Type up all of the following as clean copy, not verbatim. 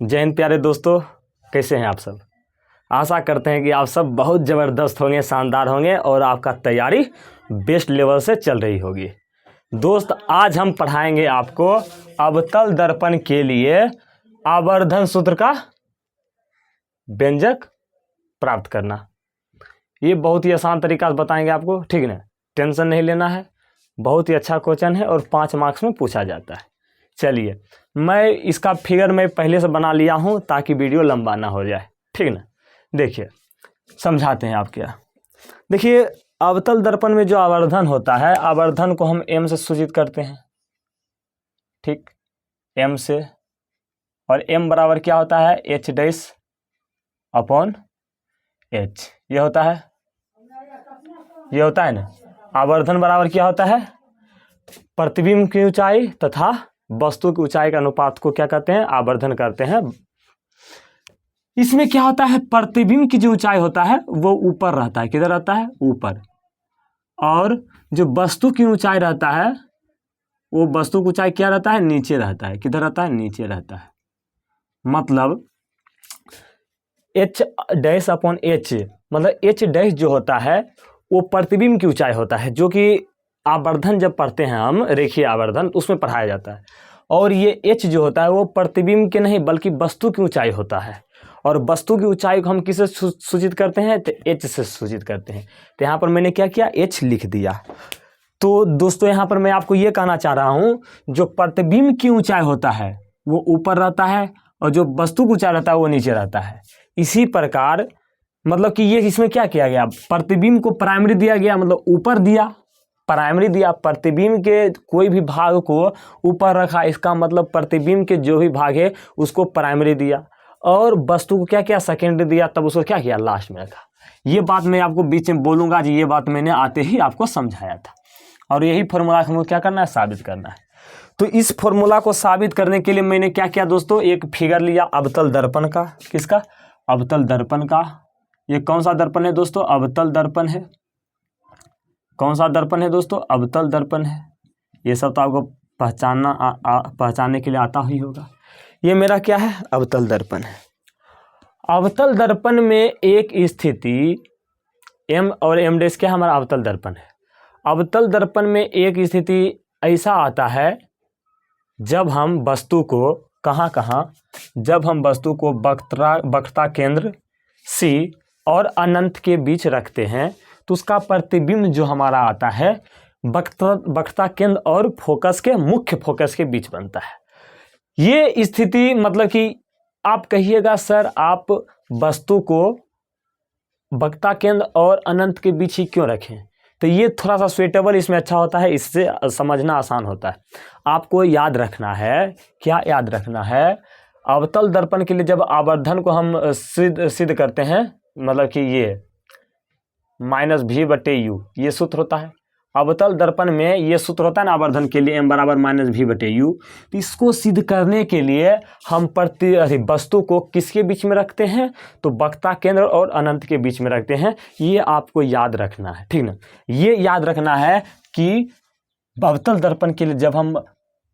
जय हिंद प्यारे दोस्तों, कैसे हैं आप सब। आशा करते हैं कि आप सब बहुत ज़बरदस्त होंगे, शानदार होंगे और आपका तैयारी बेस्ट लेवल से चल रही होगी। दोस्त, आज हम पढ़ाएंगे आपको अवतल दर्पण के लिए आवर्धन सूत्र का व्यंजक प्राप्त करना। ये बहुत ही आसान तरीका से बताएंगे आपको, ठीक है ना। टेंशन नहीं लेना है, बहुत ही अच्छा क्वेश्चन है और 5 मार्क्स में पूछा जाता है। चलिए, मैं इसका फिगर मैं पहले से बना लिया हूँ ताकि वीडियो लंबा ना हो जाए, ठीक ना। देखिए, समझाते हैं आप क्या। देखिए, अवतल दर्पण में जो आवर्धन होता है, आवर्धन को हम m से सूचित करते हैं, ठीक, m से। और m बराबर क्या होता है, h डैश अपॉन h। ये होता है, ये होता है ना। आवर्धन बराबर क्या होता है, प्रतिबिंब की ऊंचाई तथा वस्तु की ऊंचाई का अनुपात को क्या कहते हैं, आवर्धन करते हैं। इसमें क्या होता है, प्रतिबिंब की जो ऊंचाई होता है वो ऊपर रहता है। किधर रहता है, ऊपर। और जो वस्तु की ऊंचाई रहता है वो वस्तु की ऊंचाई क्या रहता है, नीचे रहता है। किधर रहता है, नीचे रहता है। मतलब h डैश अपॉन h, मतलब h डैश जो होता है वो प्रतिबिंब की ऊंचाई होता है, जो कि आवर्धन जब पढ़ते हैं हम, रेखीय आवर्धन, तो उसमें पढ़ाया जाता है। और ये h जो होता है वो प्रतिबिंब के नहीं बल्कि वस्तु की ऊंचाई होता है। और वस्तु की ऊंचाई को हम किससे सूचित करते हैं, तो h से सूचित करते हैं। तो यहाँ पर मैंने क्या किया, h लिख दिया। तो दोस्तों, यहाँ पर मैं आपको ये कहना चाह रहा हूँ, जो प्रतिबिंब की ऊंचाई होता है वो ऊपर रहता है और जो वस्तु की ऊंचाई रहता है वो नीचे रहता है। इसी प्रकार मतलब कि ये इसमें क्या किया गया, प्रतिबिंब को प्राइमरी दिया गया, मतलब ऊपर दिया, प्राइमरी दिया। प्रतिबिंब के कोई भी भाग को ऊपर रखा, इसका मतलब प्रतिबिंब के जो भी भाग है उसको प्राइमरी दिया। और वस्तु को क्या किया, सेकेंडरी दिया, तब उसको क्या किया, लास्ट में रखा। ये बात मैं आपको बीच में बोलूँगा जी, ये बात मैंने आते ही आपको समझाया था। और यही फॉर्मूला हमको क्या करना है, साबित करना है। तो इस फॉर्मूला को साबित करने के लिए मैंने क्या किया दोस्तों, एक फिगर लिया अवतल दर्पण का। किसका, अवतल दर्पण का। ये कौन सा दर्पण है दोस्तों, अवतल दर्पण है। कौन सा दर्पण है दोस्तों, अवतल दर्पण है। ये सब तो आपको पहचानने के लिए आता ही होगा। ये मेरा क्या है, अवतल दर्पण है। अवतल दर्पण में एक स्थिति m और m डैश क्या हमारा अवतल दर्पण है। अवतल दर्पण में एक स्थिति ऐसा आता है जब हम वस्तु को कहाँ जब हम वस्तु को वक्रता केंद्र C और अनंत के बीच रखते हैं, तो उसका प्रतिबिंब जो हमारा आता है वक्रता केंद्र और फोकस के, मुख्य फोकस के बीच बनता है। ये स्थिति मतलब कि आप कहिएगा सर, आप वस्तु को वक्रता केंद्र और अनंत के बीच ही क्यों रखें। तो ये थोड़ा सा सुइटेबल इसमें अच्छा होता है, इससे समझना आसान होता है। आपको याद रखना है, क्या याद रखना है, अवतल दर्पण के लिए जब आवर्धन को हम सिद्ध करते हैं, मतलब कि ये -v/u ये सूत्र होता है। अवतल दर्पण में ये सूत्र होता है ना, आवर्धन के लिए m बराबर -v/u। तो इसको सिद्ध करने के लिए हम वस्तु को किसके बीच में रखते हैं, तो वक्रता केंद्र और अनंत के बीच में रखते हैं। ये आपको याद रखना है, ठीक ना। ये याद रखना है कि अवतल दर्पण के लिए जब हम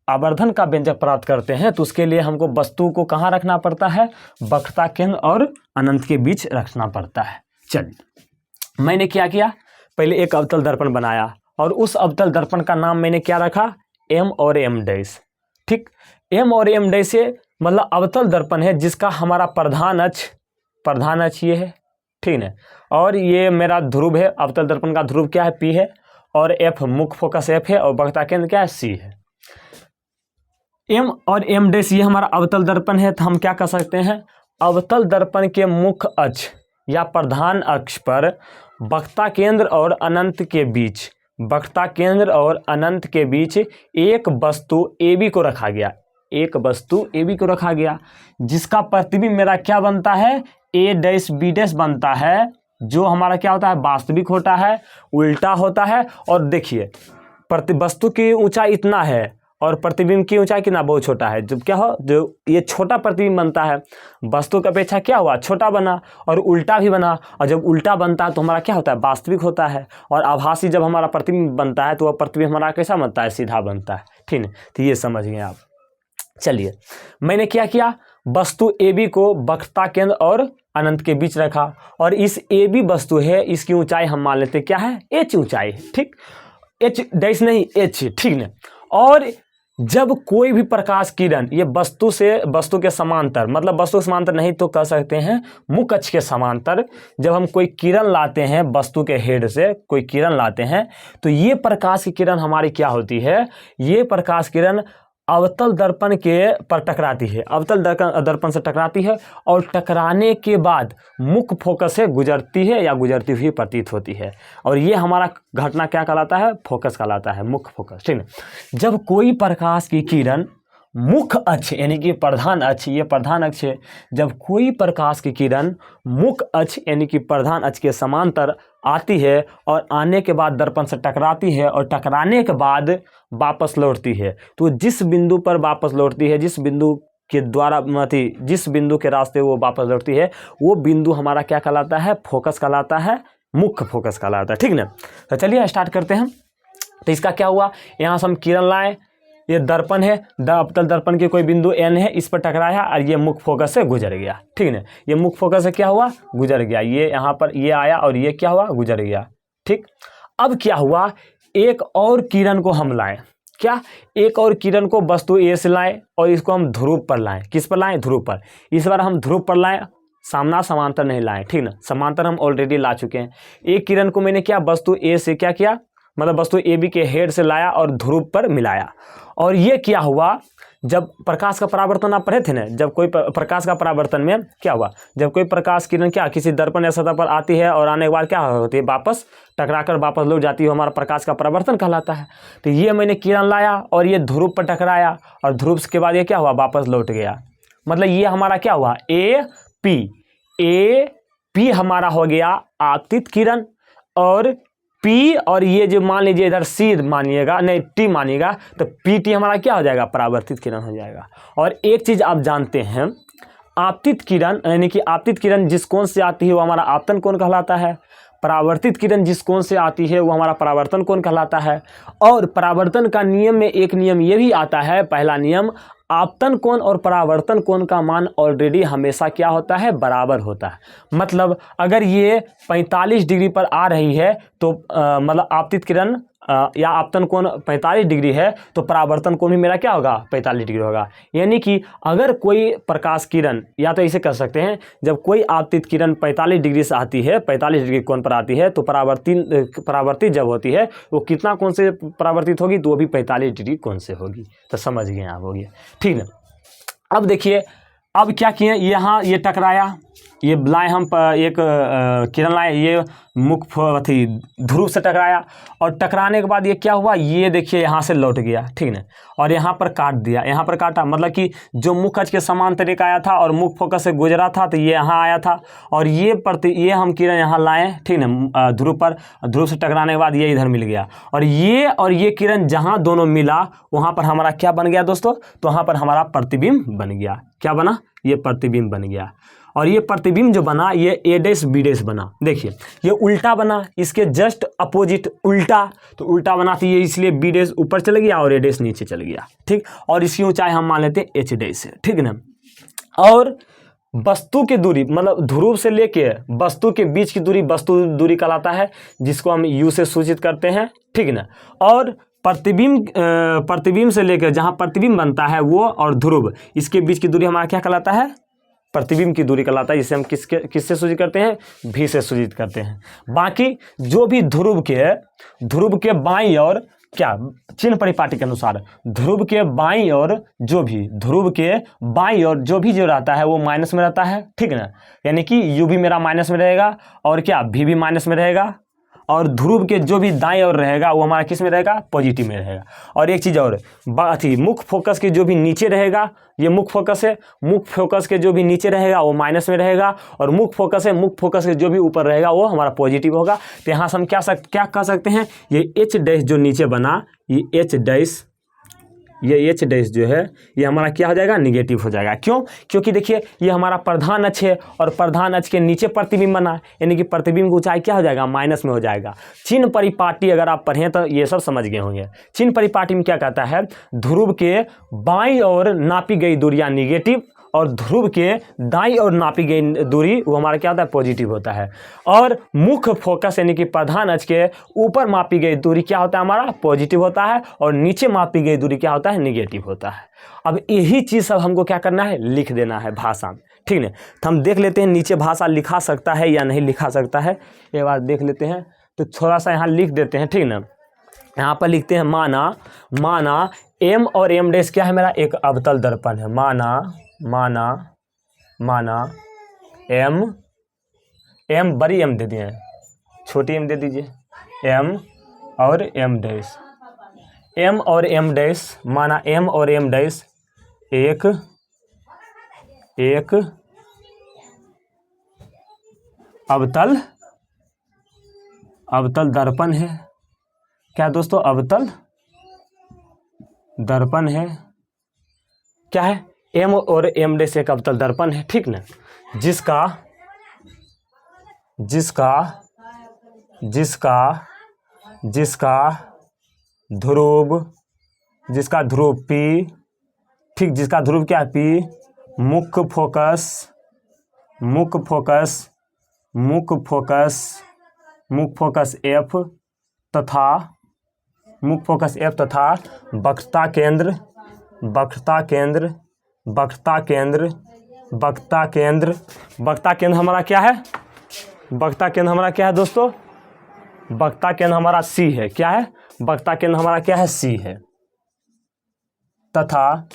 आवर्धन का व्यंजक प्राप्त करते हैं तो उसके लिए हमको वस्तु को कहाँ रखना पड़ता है, वक्रता केंद्र और अनंत के बीच रखना पड़ता है। चलिए, मैंने क्या किया, पहले एक अवतल दर्पण बनाया और उस अवतल दर्पण का नाम मैंने क्या रखा, m और m डैश। ठीक, m और m डैश से मतलब अवतल दर्पण है जिसका हमारा प्रधान अक्ष ये है, ठीक है। और ये मेरा ध्रुव है, अवतल दर्पण का ध्रुव क्या है, P है। और f मुख्य फोकस f है और वक्रता केंद्र क्या है, C है। m और m डैश ये हमारा अवतल दर्पण है। तो हम क्या कर सकते हैं, अवतल दर्पण के मुख्य अक्ष या प्रधान अक्ष पर वक्रता केंद्र और अनंत के बीच, वक्रता केंद्र और अनंत के बीच एक वस्तु AB को रखा गया, एक वस्तु AB को रखा गया, जिसका प्रतिबिंब मेरा क्या बनता है, A डैश B डैश बनता है, जो हमारा क्या होता है, वास्तविक होता है, उल्टा होता है। और देखिए, वस्तु की ऊंचाई इतना है और प्रतिबिंब की ऊंचाई कितना बहुत छोटा है। जब क्या हो, जो ये छोटा प्रतिबिंब बनता है वस्तु की अपेक्षा क्या हुआ, छोटा बना, और उल्टा भी बना। और जब उल्टा बनता है तो हमारा क्या होता है, वास्तविक होता है। और आभासी जब हमारा प्रतिबिंब बनता है तो वह प्रतिबिंब हमारा कैसा बनता है, सीधा बनता है। ठीक है, तो ये समझ गए आप। चलिए, मैंने क्या किया, वस्तु ए बी को वक्रता केंद्र और अनंत के बीच रखा, और इस ए बी वस्तु है, इसकी ऊंचाई हम मान लेते क्या है, एच ऊंचाई है। ठीक, एच डैश नहीं, एच, ठीक है। और जब कोई भी प्रकाश किरण ये वस्तु के समांतर, मतलब वस्तु के समांतर नहीं तो कह सकते हैं मुख्य अक्ष के समांतर, जब हम कोई किरण लाते हैं वस्तु के हेड से कोई किरण लाते हैं, तो ये प्रकाश की किरण हमारी क्या होती है, ये प्रकाश किरण अवतल दर्पण के पर टकराती है, अवतल दर्पण से टकराती है, और टकराने के बाद मुख्य फोकस से गुजरती है या गुजरती हुई प्रतीत होती है। और ये हमारा घटना क्या कहलाता है, फोकस कहलाता है, मुख्य फोकस। ठीक है, जब कोई प्रकाश की किरण मुख्य अक्ष यानी कि प्रधान अक्ष, ये प्रधान अक्ष है, जब कोई प्रकाश की किरण मुख्य अक्ष यानी कि प्रधान अक्ष के समांतर आती है और आने के बाद दर्पण से टकराती है और टकराने के बाद वापस लौटती है, तो जिस बिंदु पर वापस लौटती है, जिस बिंदु के द्वारा जिस बिंदु के रास्ते वो वापस लौटती है, वो बिंदु हमारा क्या कहलाता है, फोकस कहलाता है, मुख्य फोकस कहलाता है। ठीक ना, तो चलिए स्टार्ट करते हैं। तो इसका क्या हुआ, यहाँ से हम किरण लाए, ये दर्पण है, अवतल दर्पण के कोई बिंदु एन है, इस पर टकराया और ये मुख्य फोकस से गुजर गया। ठीक है, ये मुख्य फोकस से क्या हुआ, गुजर गया, ये यहाँ पर ये आया और ये क्या हुआ, गुजर गया। ठीक, अब क्या हुआ, एक और किरण को हम लाएं, क्या, एक और किरण को वस्तु ए से लाएं और इसको हम ध्रुव पर लाएं। किस पर लाएं, ध्रुव पर। इस बार हम ध्रुव पर लाएं, सामना समांतर नहीं लाएं। ठीक ना, समांतर हम ऑलरेडी ला चुके हैं। एक किरण को मैंने क्या, वस्तु ए से क्या किया, मतलब वस्तु ए बी के हेड से लाया और ध्रुव पर मिलाया। और ये क्या हुआ, जब प्रकाश का परावर्तन आप पढ़े थे ना, जब कोई प्रकाश का परावर्तन में क्या हुआ, जब कोई प्रकाश किरण क्या किसी दर्पण या सतह पर आती है और आने के बाद क्या होती है, वापस टकराकर वापस लौट जाती है, हमारा प्रकाश का परावर्तन कहलाता है। तो ये मैंने किरण लाया और ये ध्रुव पर टकराया और ध्रुव के बाद ये क्या हुआ, वापस लौट गया। मतलब ये हमारा क्या हुआ, ए पी हमारा हो गया आपतित किरण, और पी और ये जो मान लीजिए इधर सी मानिएगा, नहीं टी मानिएगा, तो पी टी हमारा क्या हो जाएगा, परावर्तित किरण हो जाएगा। और एक चीज़ आप जानते हैं, आपतित किरण यानी कि आपतित किरण जिस कोण से आती है वो हमारा आपतन कोण कहलाता है, परावर्तित किरण जिस कोण से आती है वो हमारा परावर्तन कोण कहलाता है। और परावर्तन का नियम में एक नियम ये भी आता है, पहला नियम, आपतन कोण और परावर्तन कोण का मान ऑलरेडी हमेशा क्या होता है, बराबर होता है। मतलब अगर ये 45 डिग्री पर आ रही है तो मतलब आपतित किरण या आपतन कोण 45 डिग्री है तो परावर्तन कोण भी मेरा क्या होगा, 45 डिग्री होगा। यानी कि अगर कोई प्रकाश किरण, या तो इसे कह सकते हैं, जब कोई आपतित किरण 45 डिग्री से आती है, 45 डिग्री कोण पर आती है, तो परावर्तित जब होती है वो कितना कोण से परावर्तित होगी, तो वो भी 45 डिग्री कोण से होगी। तो समझ गए आप, हो गया। ठीक है, अब देखिए, अब क्या किए, यहाँ ये टकराया, ये लाए हम एक किरण लाए, ये मुख्य ध्रुव से टकराया, और टकराने के बाद ये क्या हुआ, ये देखिए यहाँ से लौट गया। ठीक है, और यहाँ पर काट दिया, यहाँ पर काटा, मतलब कि जो मुख्य अक्ष के समांतर एक आया था और मुख्य फोकस से गुजरा था तो ये यहाँ आया था, और ये हम किरण यहाँ लाए। ठीक है, ध्रुव पर, ध्रुव से टकराने के बाद ये इधर मिल गया, और ये किरण जहाँ दोनों मिला वहाँ पर हमारा क्या बन गया दोस्तों, तो वहाँ पर हमारा प्रतिबिंब बन गया। क्या बना, ये प्रतिबिंब बन गया। और ये प्रतिबिंब जो बना ये ए डैश बी डैश बना। देखिए ये उल्टा बना, इसके जस्ट अपोजिट उल्टा, तो उल्टा बना तो ये इसलिए बी डैश ऊपर चल गया और ए डैश नीचे चल गया। ठीक, और इसकी ऊंचाई हम मान लेते हैं एच डैश है। ठीक ना, और वस्तु की दूरी, मतलब ध्रुव से लेके वस्तु के बीच की दूरी वस्तु दूरी कहलाता है, जिसको हम यू से सूचित करते हैं। ठीक ना, और प्रतिबिंब से लेकर जहाँ प्रतिबिंब बनता है वो और ध्रुव, इसके बीच की दूरी हमारा क्या कहलाता है, प्रतिबिंब की दूरी कहलाता है, जिसे हम किससे सूचित करते हैं, भी से सूचित करते हैं। बाकी जो भी ध्रुव के बाईं और क्या चिन्ह परिपाटी के अनुसार ध्रुव के बाईं और जो भी जो रहता है वो माइनस में रहता है। ठीक है ना, यानी कि यू भी मेरा माइनस में रहेगा और क्या भी माइनस में रहेगा, और ध्रुव के जो भी दाएं ओर रहेगा वो हमारा किस में रहेगा, पॉजिटिव में रहेगा। और एक चीज़ और, मुख्य फोकस के जो भी नीचे रहेगा, ये मुख्य फोकस है, मुख्य फोकस के जो भी नीचे रहेगा वो माइनस में रहेगा, और मुख्य फोकस के जो भी ऊपर रहेगा वो हमारा पॉजिटिव होगा। तो यहाँ से हम क्या कह सकते हैं, ये एच डैश जो नीचे बना, ये एच डैश ये एच डैश जो है ये हमारा क्या हो जाएगा, निगेटिव हो जाएगा। क्यों? क्योंकि देखिए ये हमारा प्रधान अक्ष है और प्रधान अक्ष के नीचे प्रतिबिंब बना, यानी कि प्रतिबिंब की ऊंचाई क्या हो जाएगा, माइनस में हो जाएगा। चिन्ह परिपाटी अगर आप पढ़ें तो ये सब समझ गए होंगे। चिन्ह परिपाटी में क्या कहता है, ध्रुव के बाईं ओर नापी गई दूरियां निगेटिव और ध्रुव के दाईं ओर नापी गई दूरी वो हमारा क्या होता है, पॉजिटिव होता है। और मुख्य फोकस यानी कि प्रधान अक्ष के ऊपर मापी गई दूरी क्या होता है, हमारा पॉजिटिव होता है और नीचे मापी गई दूरी क्या होता है, निगेटिव होता है। अब यही चीज़ सब हमको क्या करना है, लिख देना है भाषा में, ठीक है। तो हम देख लेते हैं नीचे भाषा लिखा सकता है या नहीं लिखा सकता है, एक बार देख लेते हैं। तो थोड़ा सा यहाँ लिख देते हैं, ठीक ना। यहाँ पर लिखते हैं माना एम और एम डैश क्या है, मेरा एक अवतल दर्पण है। माना एम बड़ी एम दे दिए, छोटी एम दे दीजिए, एम और एम डैश, एम और एम डैश, माना एम और एम डैश एक अवतल दर्पण है। क्या दोस्तों, अवतल दर्पण है। क्या है, एम और एम डैश एक अवतल दर्पण है, ठीक ना। जिसका ध्रुव पी, ठीक, जिसका ध्रुव क्या है, पी, मुख्य फोकस एफ तथा वक्रता केंद्र हमारा क्या है, वक्रता केंद्र हमारा क्या है दोस्तों, वक्रता केंद्र हमारा सी है। क्या है, वक्रता केंद्र हमारा क्या है, सी है। तथा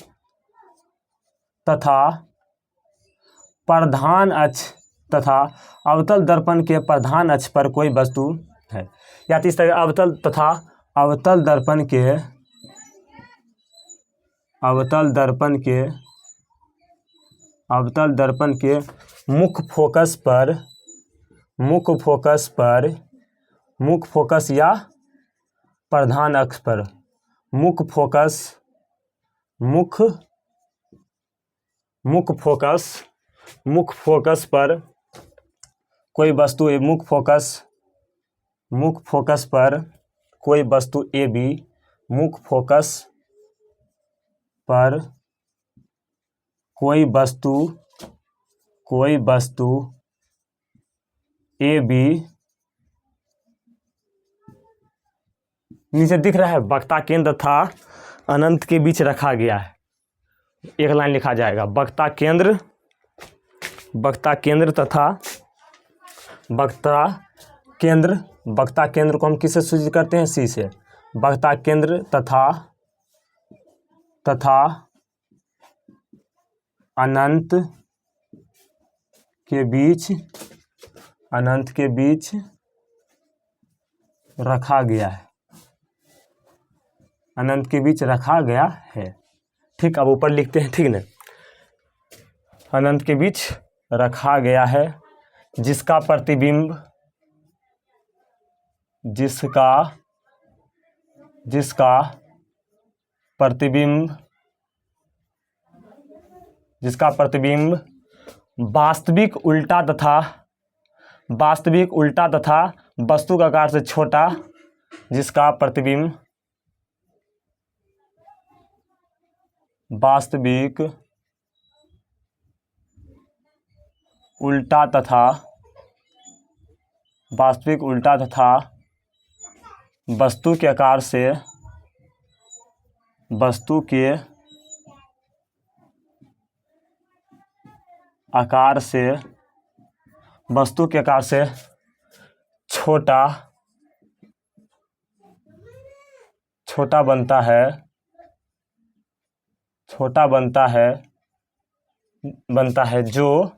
प्रधान अक्ष तथा अवतल दर्पण के प्रधान अक्ष पर कोई वस्तु है, या तो इस तरह अवतल दर्पण के मुख्य फोकस या प्रधान अक्ष पर, मुख्य फोकस पर कोई वस्तु, मुख्य फोकस पर कोई वस्तु ए बी, मुख्य फोकस पर कोई वस्तु ए बी नीचे दिख रहा है, वक्रता केंद्र था अनंत के बीच रखा गया है। एक लाइन लिखा जाएगा, वक्रता केंद्र तथा वक्रता केंद्र को हम किससे सूचित करते हैं, सी से। वक्रता केंद्र तथा अनंत के बीच रखा गया है, अनंत के बीच रखा गया है, ठीक। अब ऊपर लिखते हैं, ठीक ना, अनंत के बीच रखा गया है, जिसका प्रतिबिंब वास्तविक उल्टा तथा वस्तु का आकार से छोटा, जिसका प्रतिबिंब वास्तविक उल्टा तथा वस्तु के आकार से छोटा बनता है, जो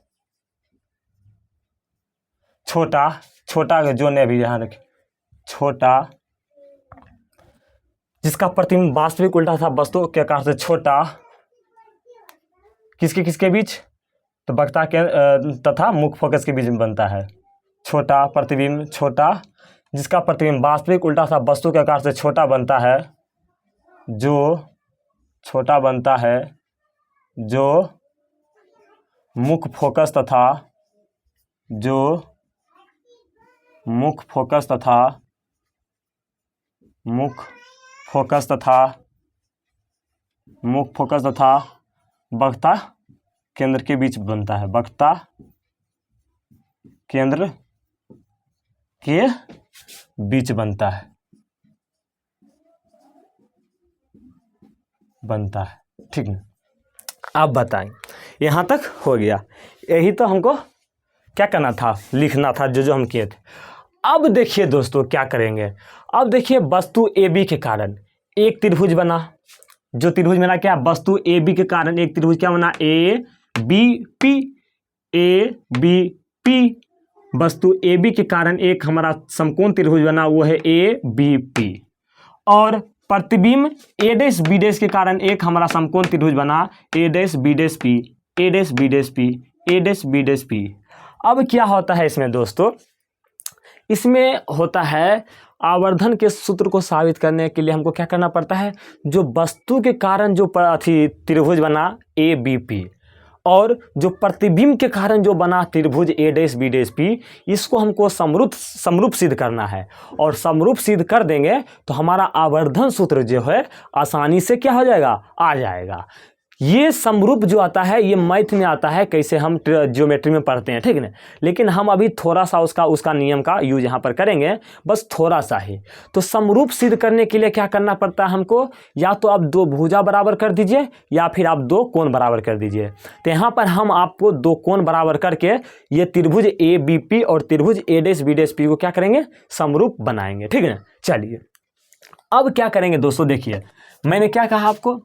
छोटा जो ने भी यहाँ रखे, छोटा, जिसका प्रतिबिंब वास्तविक उल्टा था वस्तु के आकार से छोटा, किसके बीच, तो वक्रता के तथा मुख्य फोकस के बीच में बनता है। छोटा प्रतिबिंब, जिसका प्रतिबिंब वास्तविक उल्टा था वस्तु के आकार से छोटा बनता है, जो छोटा बनता है जो मुख्य फोकस तथा मुख्य फोकस तथा वक्ता केंद्र के बीच बनता है, वक्ता केंद्र के बीच बनता है, ठीक है। आप बताएं, यहाँ तक हो गया। यही तो हमको क्या करना था, लिखना था, जो हम किए थे। अब देखिए दोस्तों क्या करेंगे। अब देखिए वस्तु ए बी के कारण एक त्रिभुज बना। जो त्रिभुज बना क्या, वस्तु ए बी के कारण एक त्रिभुज क्या बना, ए बी पी। वस्तु ए बी के कारण एक हमारा समकोण त्रिभुज बना, वो है ए बी पी। और प्रतिबिंब ए डैश बी डैश के कारण एक हमारा समकोण त्रिभुज बना, ए डैश बी डैश पी, ए डैश बी डैश पी, ए डैश बी डैश पी। अब क्या होता है इसमें दोस्तों, इसमें होता है आवर्धन के सूत्र को साबित करने के लिए हमको क्या करना पड़ता है, जो वस्तु के कारण जो त्रिभुज बना ए बी पी, और जो प्रतिबिंब के कारण जो बना त्रिभुज ए डैश बी डैश पी, इसको हमको समरूप सिद्ध करना है। और समरूप सिद्ध कर देंगे तो हमारा आवर्धन सूत्र जो है आसानी से क्या हो जाएगा, आ जाएगा। ये समरूप जो आता है ये मैथ में आता है, कैसे हम ज्योमेट्री में पढ़ते हैं, ठीक है ना। लेकिन हम अभी थोड़ा सा उसका नियम का यूज यहाँ पर करेंगे, बस थोड़ा सा ही। तो समरूप सिद्ध करने के लिए क्या करना पड़ता है हमको, या तो आप दो भुजा बराबर कर दीजिए या फिर आप दो कोण बराबर कर दीजिए। तो यहाँ पर हम आपको दो कोण बराबर करके ये त्रिभुज ए बी पी और त्रिभुज ए डैश बी डैश पी को क्या करेंगे, समरूप बनाएंगे, ठीक है ना। चलिए अब क्या करेंगे दोस्तों, देखिए मैंने क्या कहा आपको,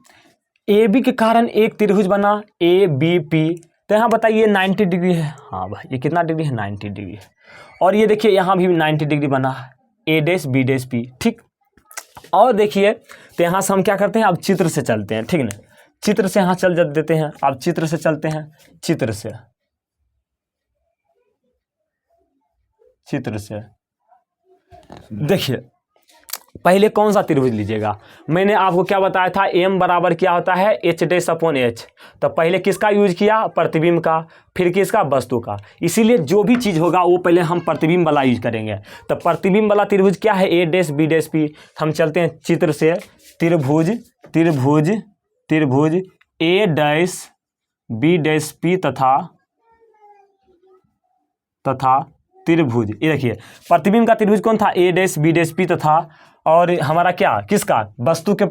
ए बी के कारण एक त्रिभुज बना ए बी पी। तो यहाँ बताइए 90 डिग्री है, हाँ भाई ये कितना डिग्री है, 90 डिग्री है। और ये देखिए यहाँ भी 90 डिग्री बना है, ए डैश बी डैश पी, ठीक। और देखिए तो यहाँ से हम क्या करते हैं, अब चित्र से चलते हैं, ठीक ना। चित्र से यहाँ चल देते हैं, अब चित्र से चलते हैं, चित्र से देखिए पहले कौन सा त्रिभुज लीजिएगा। मैंने आपको क्या बताया था, m बराबर क्या होता है, एच डैश अपॉन एच। तो पहले किसका यूज किया, प्रतिबिंब का, फिर किसका, वस्तु का। इसीलिए जो भी चीज़ होगा वो पहले हम प्रतिबिंब वाला यूज करेंगे। तो प्रतिबिंब वाला त्रिभुज क्या है, ए डैश बी डैश पी। हम चलते हैं चित्र से, त्रिभुज ए डैश बी डैश पी तथा त्रिभुज, ये देखिए प्रतिबिंब का त्रिभुज कौन था, ए डैश बी डैश पी तथा, और हमारा क्या, किसका, वस्तु के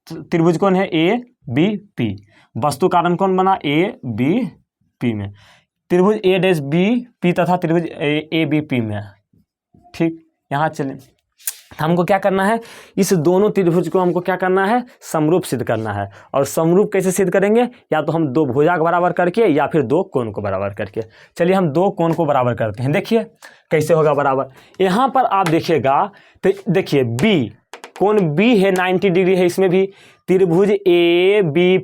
त्रिभुज कौन है, ए बी पी। वस्तु कारण कौन बना, ए बी पी में त्रिभुज ए डैश बी पी तथा त्रिभुज ए बी पी में, ठीक। यहाँ चलें, हमको क्या करना है, इस दोनों त्रिभुज को हमको क्या करना है, समरूप सिद्ध करना है। और समरूप कैसे सिद्ध करेंगे, या तो हम दो भुजा को बराबर करके या फिर दो कोण को बराबर करके। चलिए हम दो कोण को बराबर करते हैं, देखिए कैसे होगा बराबर। यहाँ पर आप देखिएगा तो देखिए बी, कोण बी है 90 डिग्री है, इसमें भी त्रिभुज ए बी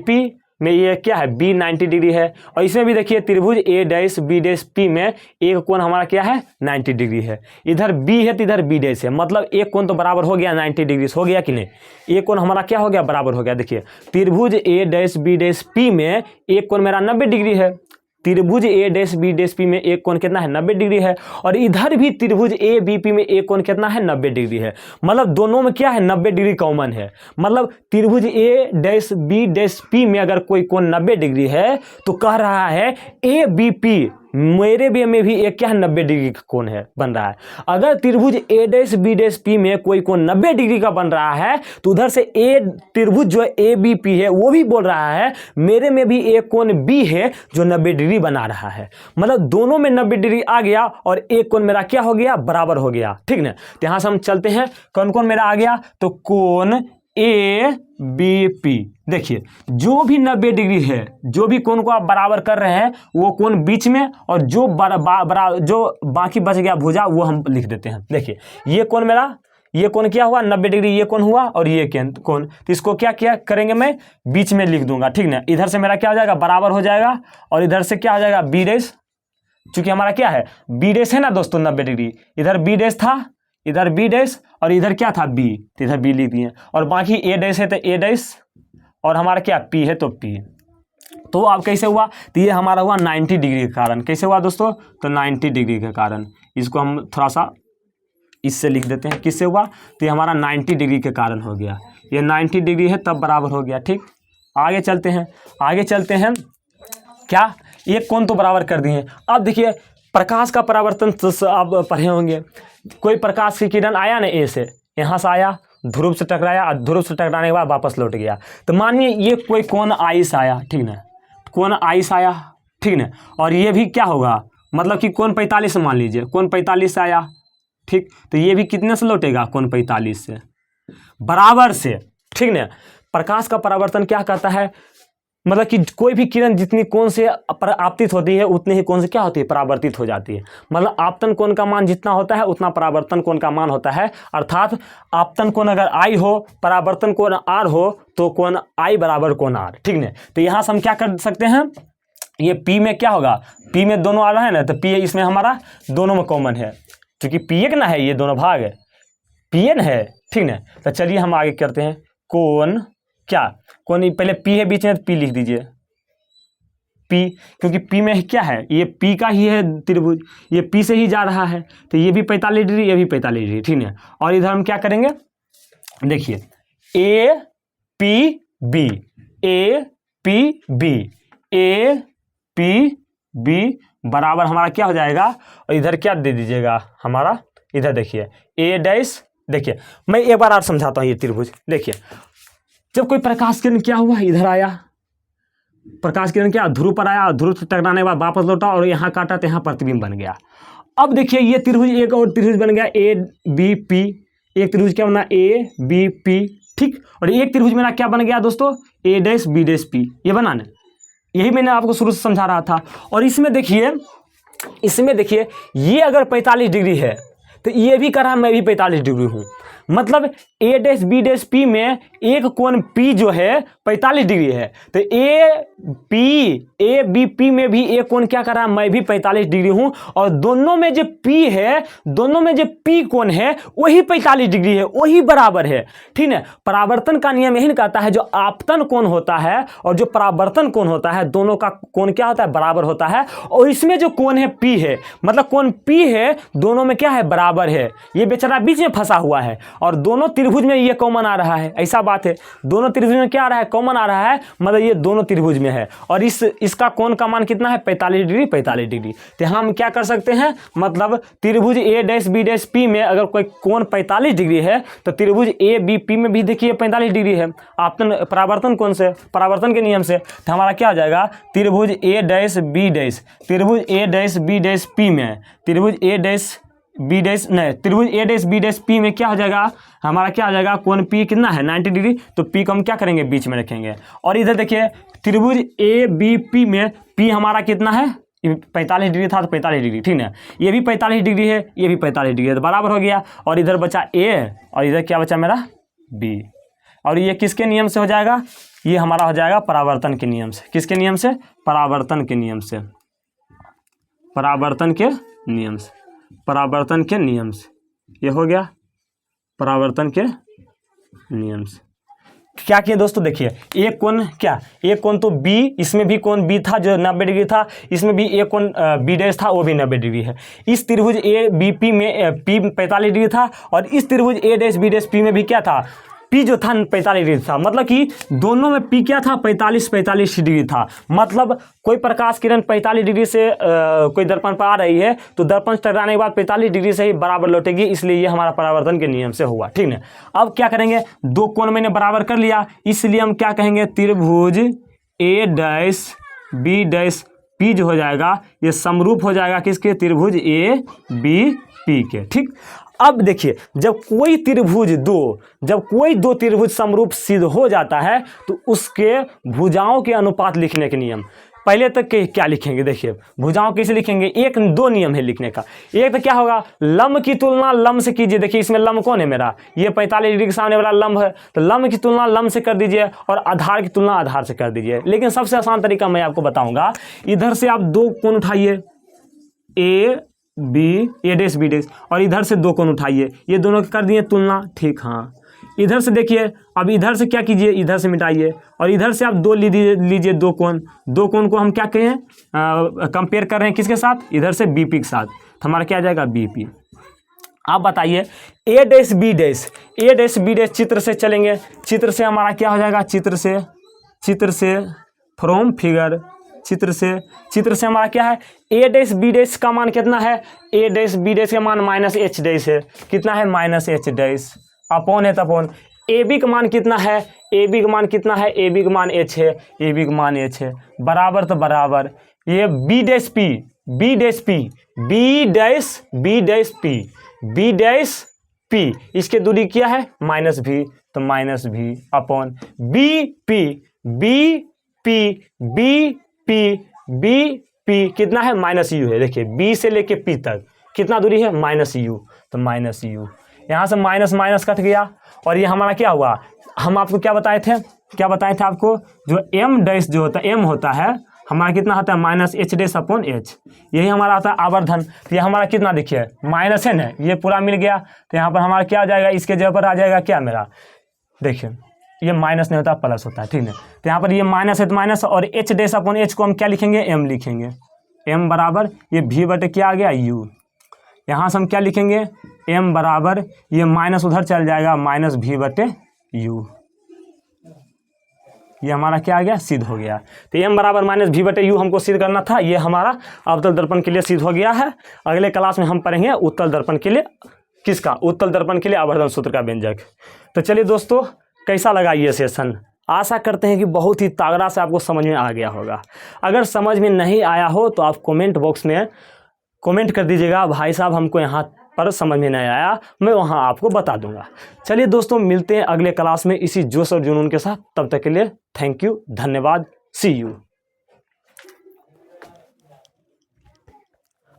पी में ये क्या है, बी 90 डिग्री है। और इसमें भी देखिए त्रिभुज ए डैश बी डैश पी में एक कोण हमारा क्या है, 90 डिग्री है। इधर बी है तो इधर बी डैश है, मतलब एक कोण तो बराबर हो गया, 90 डिग्री हो गया कि नहीं। एक कोण हमारा क्या हो गया, बराबर हो गया। देखिए त्रिभुज ए डैश बी डैश पी में एक कोण मेरा 90 डिग्री है, त्रिभुज ए डैश बी डैश पी में एक कोण कितना है, 90 डिग्री है। और इधर भी त्रिभुज ए बी पी में एक कोण कितना है, 90 डिग्री है। मतलब दोनों में क्या है, 90 डिग्री कॉमन है। मतलब त्रिभुज ए डैश बी डैश पी में अगर कोई कोण 90 डिग्री है तो कह रहा है ए बी पी मेरे भी में भी एक क्या है, 90 डिग्री का कोण है, बन रहा है। अगर त्रिभुज ए डैश बी डैश पी में कोई कोण 90 डिग्री का बन रहा है तो उधर से ए त्रिभुज जो ए बी पी है वो भी बोल रहा है मेरे में भी एक कोण बी है जो 90 डिग्री बना रहा है। मतलब दोनों में 90 डिग्री आ गया और एक कोण मेरा क्या हो गया, बराबर हो गया, ठीक ना। तो यहाँ से हम चलते हैं, कौन कौन मेरा आ गया, तो कोण ए बी पी। देखिए जो भी 90 डिग्री है, जो भी कोण को आप बराबर कर रहे हैं वो कोण बीच में, और जो जो बाकी बच गया भुजा वो हम लिख देते हैं। देखिए ये कोण मेरा, ये कोण क्या हुआ, 90 डिग्री ये कोण हुआ, और ये कोण, तो इसको क्या क्या करेंगे, मैं बीच में लिख दूंगा, ठीक ना। इधर से मेरा क्या हो जाएगा, बराबर हो जाएगा, और इधर से क्या हो जाएगा, बी डैश, चूंकि हमारा क्या है, बी डैश है ना दोस्तों 90 डिग्री, इधर बी डैश था, इधर बी डैश और इधर क्या था बी, तो इधर बी लिख दिए, और बाकी ए डैश है तो ए डैश और हमारा क्या पी है तो पी। तो अब कैसे हुआ, तो ये हमारा हुआ 90 डिग्री के कारण। कैसे हुआ दोस्तों, तो 90 डिग्री के कारण। इसको हम थोड़ा सा इससे लिख देते हैं, किससे हुआ, तो ये हमारा 90 डिग्री के कारण हो गया। ये 90 डिग्री है तब बराबर हो गया। ठीक, आगे चलते हैं, आगे चलते हैं। क्या, एक कोण तो बराबर कर दिए। अब देखिए प्रकाश का परावर्तन तो आप पढ़े होंगे। कोई प्रकाश की किरण आया ना ए से, यहाँ से आया, ध्रुव से टकराया, ध्रुव से टकराने के बाद वापस लौट गया। तो मानिए ये कोई कोण आई से आया, ठीक ना, कोण आई से आया, ठीक ना, और ये भी क्या होगा, मतलब कि कोण 45 मान लीजिए, कोण 45 से आया, ठीक, तो ये भी कितने से लौटेगा, कोण 45 से, बराबर से, ठीक ना। प्रकाश का परावर्तन क्या कहता है, मतलब कि कोई भी किरण जितनी कोण से आपतित होती है उतनी ही कोण से क्या होती है, परावर्तित हो जाती है। मतलब आपतन कोण का मान जितना होता है उतना परावर्तन कोण का मान होता है। अर्थात आपतन कोण अगर आई हो, परावर्तन कोण आर हो, तो कोण आई बराबर कोण आर, ठीक है। तो यहाँ से हम क्या कर सकते हैं, ये पी में क्या होगा, पी में दोनों आ रहा है ना, तो पी इसमें हमारा दोनों में कॉमन है, क्योंकि पी एक ना है, ये दोनों भाग है, पी एन है, ठीक ना। तो चलिए हम आगे करते हैं, कोण क्या, कोण पहले पी है बीच में, तो पी लिख दीजिए, पी, क्योंकि पी में क्या है, ये पी का ही है त्रिभुज, ये पी से ही जा रहा है, तो ये भी 45 डिग्री, ये भी 45 डिग्री, ठीक है। और इधर हम क्या करेंगे, देखिए A P B, A P B, A P B बराबर हमारा क्या हो जाएगा, और इधर क्या दे दीजिएगा हमारा, इधर देखिए ए डैश, देखिए मैं एक बार और समझाता हूँ। ये त्रिभुज देखिए, जब कोई प्रकाश किरण क्या हुआ, इधर आया, प्रकाश किरण क्या ध्रुव पर आया, ध्रुव से टकराने के बाद वापस लौटा और यहाँ काटा तो यहाँ प्रतिबिंब बन गया। अब देखिए ये त्रिभुज, एक और त्रिभुज बन गया ए बी पी, एक त्रिभुज क्या बना, ए बी पी, ठीक, और एक त्रिभुज मेरा क्या बन गया दोस्तों, ए डैश बी डैश पी, ये बना ना, यही मैंने आपको शुरू से समझा रहा था। और इसमें देखिए, इसमें देखिए ये अगर 45 डिग्री है तो ये भी करा मैं भी 45 डिग्री हूँ, मतलब ए डैश बी डैश पी में एक कोण पी जो है 45 डिग्री है, तो ए बी पी में भी एक कोण क्या करा, मैं भी 45 डिग्री हूं, और दोनों में जो पी है, दोनों में जो पी कोण है वही 45 डिग्री है, वही बराबर है, ठीक है। परावर्तन का नियम यही कहता है, जो आपतन कोण होता है और जो परावर्तन कोण होता है, दोनों का कोण क्या होता है, बराबर होता है। और इसमें जो कोण है पी है, मतलब कोण पी है, दोनों में क्या है, बराबर है। ये बेचारा बीच में फंसा हुआ है और दोनों त्रिभुज में ये कॉमन आ रहा है, ऐसा बात है, दोनों त्रिभुज में क्या आ रहा है, कॉमन आ रहा है, मतलब ये दोनों त्रिभुज में है। और इसका कोण का मान कितना है, 45 डिग्री, 45 डिग्री। तो हम क्या कर सकते हैं, मतलब त्रिभुज ए डैश बी डैश पी में अगर कोई कोण 45 डिग्री है तो त्रिभुज ए बी पी में भी देखिए 45 डिग्री है, आपतन परावर्तन कोण से, परावर्तन के नियम से। तो हमारा क्या हो जाएगा, त्रिभुज ए डैश बी डैश, त्रिभुज ए डैश बी डैश पी में, त्रिभुज ए डैश बी डैश नहीं, त्रिभुज ए डैश बी डैश पी में क्या हो जाएगा, हमारा क्या हो जाएगा, कोण पी कितना है, 90 डिग्री, तो पी को हम क्या करेंगे, बीच में रखेंगे। और इधर देखिए त्रिभुज ए बी पी में पी हमारा कितना है, 45 डिग्री था तो 45 डिग्री, ठीक है, ये भी 45 डिग्री है, ये भी 45 डिग्री है, तो बराबर हो गया। और इधर बचा ए और इधर क्या बचा मेरा, बी, और ये किसके नियम से हो जाएगा, ये हमारा हो जाएगा परावर्तन के नियम से। किसके नियम से, परावर्तन के नियम से, परावर्तन के नियम से, परावर्तन के नियम से, ये हो गया परावर्तन के नियम से। क्या किए दोस्तों, देखिए एक कोण क्या, एक कोण तो बी, इसमें भी कोण बी था जो 90 डिग्री था, इसमें भी एक कोण बी डैश था वो भी 90 डिग्री है। इस त्रिभुज ए बी पी में पी 45 डिग्री था, और इस त्रिभुज ए डैश बी डैश पी में भी क्या था, पी जो था 45 डिग्री था, मतलब कि दोनों में पी क्या था, 45 डिग्री था। मतलब कोई प्रकाश किरण 45 डिग्री से कोई दर्पण पर आ रही है तो दर्पण टकराने के बाद 45 डिग्री से ही बराबर लौटेगी, इसलिए ये हमारा परावर्तन के नियम से हुआ, ठीक है। अब क्या करेंगे, दो कोण मैंने बराबर कर लिया, इसलिए हम क्या कहेंगे, त्रिभुज ए डैश बी डैश पी जो हो जाएगा ये समरूप हो जाएगा किसके, त्रिभुज ए बी पी के, ठीक। अब देखिए जब कोई दो त्रिभुज समरूप सिद्ध हो जाता है तो उसके भुजाओं के अनुपात लिखने के नियम, पहले तक के क्या लिखेंगे, देखिए भुजाओं कैसे लिखेंगे, एक दो नियम है लिखने का। एक तो क्या होगा, लंब की तुलना लंब से कीजिए, देखिए इसमें लंब कौन है मेरा, ये 45 डिग्री के सामने वाला लंब है, तो लंब की तुलना लंब से कर दीजिए और आधार की तुलना आधार से कर दीजिए। लेकिन सबसे आसान तरीका मैं आपको बताऊंगा, इधर से आप दो कोण उठाइए, A B A dash B dash, और इधर से दो कोण उठाइए, ये दोनों कर दिए तुलना, ठीक। हाँ, इधर से देखिए, अब इधर से क्या कीजिए, इधर से मिटाइए, और इधर से आप दो लीजिए दो कोण को हम क्या कहें, कंपेयर कर रहे हैं किसके साथ, इधर से बीपी के साथ, तो हमारा क्या आ जाएगा बीपी। आप बताइए ए डैश बी डैश, ए डैश बी डैश चित्र से चलेंगे, चित्र से हमारा क्या हो जाएगा, चित्र से फ्रॉम फिगर, चित्र से हमारा क्या है, ए डैश बी डैश का मान कितना है, ए डैश बी डैश का मान माइनस एच डैश है, कितना है माइनस एच डैश, अपॉन है तो अपॉन, ए बी का मान कितना है, ए बी का मान कितना है, ए बी का मान एच है, ए बी का मान एच है, बराबर तो बराबर, ये B dash P, B dash P, B dash B dash P, B dash P, इसके दूरी क्या है माइनस भी, तो minus B upon B P, B P, B P, B P कितना है माइनस यू है, देखिए बी से लेके पी तक कितना दूरी है माइनस यू, तो माइनस यू, यहाँ से माइनस माइनस कट गया, और ये हमारा क्या हुआ, हम आपको क्या बताए थे आपको, जो एम डैश जो होता है, एम होता है हमारा कितना होता है minus H dash upon H, यही हमारा आता है आवर्धन। तो ये हमारा कितना देखिए माइनस है ना, ये पूरा मिल गया, तो यहाँ पर हमारा क्या आ जाएगा, इसके जगह पर आ जाएगा क्या मेरा, देखिए ये माइनस नहीं होता प्लस होता है, ठीक है। तो यहाँ पर ये माइनस है तो माइनस, और एच डैश अपॉन एच को हम क्या लिखेंगे, एम लिखेंगे, एम बराबर ये भी बटे क्या आ गया यू, यहाँ से हम क्या लिखेंगे, एम बराबर ये माइनस उधर चल जाएगा माइनस भी बटे यू, ये हमारा क्या आ गया सिद्ध हो गया। तो एम बराबर माइनस भी बटे यू हमको सिद्ध करना था, ये हमारा अवतल दर्पण के लिए सिद्ध हो गया है। अगले क्लास में हम पढ़ेंगे उत्तल दर्पण के लिए, किसका, उत्तल दर्पण के लिए आवर्धन सूत्र का व्यंजक। तो चलिए दोस्तों, कैसा लगा ये सेशन, आशा करते हैं कि बहुत ही तगड़ा से आपको समझ में आ गया होगा। अगर समझ में नहीं आया हो तो आप कमेंट बॉक्स में कमेंट कर दीजिएगा, भाई साहब हमको यहाँ पर समझ में नहीं आया, मैं वहाँ आपको बता दूंगा। चलिए दोस्तों, मिलते हैं अगले क्लास में इसी जोश और जुनून के साथ, तब तक के लिए थैंक यू, धन्यवाद, सी यू।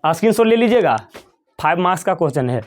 स्क्रीनशॉट ले लीजिएगा, 5 मार्क्स का क्वेश्चन है।